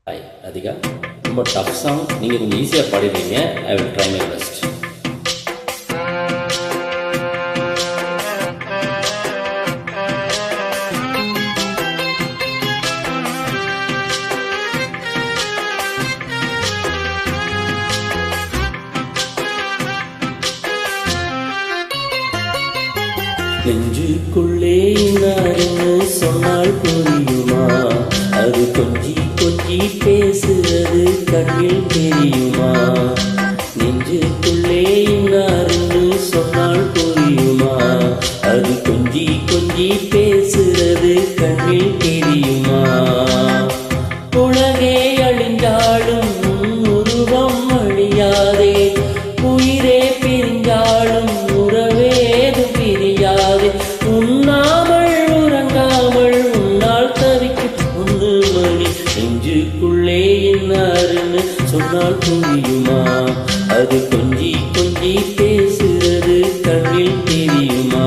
Hi அதிகா, ரொம்ப tough song. நீங்கள் கொஞ்சம் ஈஸியாக பாடிடுவீங்க. I will try my best. நெஞ்சுக்குள்ளே இன்னாருன்னு சொன்னால் புரியுமா? அது கொஞ்சி கொஞ்சி பேசுறது கண்ணில் தெரியுமா? நெஞ்சுக்குள்ளே இன்னாருன்னு சொன்னால் புரியுமா? அது கொஞ்சி கொஞ்சி பேசுறது கண்ணில் தெரியுமா? உலகே அழிந்தாலும் உருவம் அழியாதே, உயிரே பிரிந்தாலும் உறவேது பிரியாதே. உண்ணாமல் உறங்காமல் உன்னால் தவிக்கும் ஒன்று மணி. நெஞ்சுக்குள்ளே இன்னாருன்னு சொன்னால் புரியுமா? அது கொஞ்சி கொஞ்சி பேசுறது கண்ணில் தெரியுமா?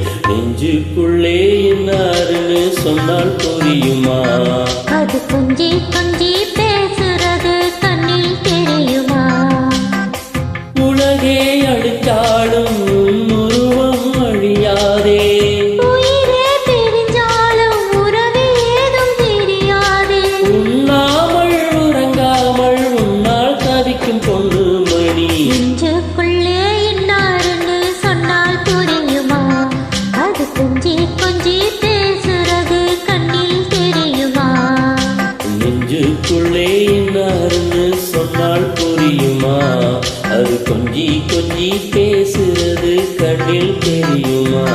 நெஞ்சுக்குள்ளே இன்னாருன்னு சொன்னால் புரியுமா? அது கொஞ்சி கொஞ்சி பேசுறது கண்ணில் தெரியுமா? உலகே அழித்தாலும் உருவம் அழியாதே, உயிரே பிரிஞ்சாலும் உறவேதும் தெரியாதே. உண்ணாமல் உறங்காமல் உன்னால் தவிக்கும் பொண்ணு மணி. நெஞ்சுக்குள்ளே இன்னாருன்னு சொன்னால் புரியுமா? அது கொஞ்சி கொஞ்சி பேசுறது கண்ணில் தெரியுமா? நெஞ்சுக்குள்ளே இன்னாருன்னு சொன்னால் புரியுமா? அது கொஞ்சி கொஞ்சி பேசுறது கண்ணில் தெரியுமா?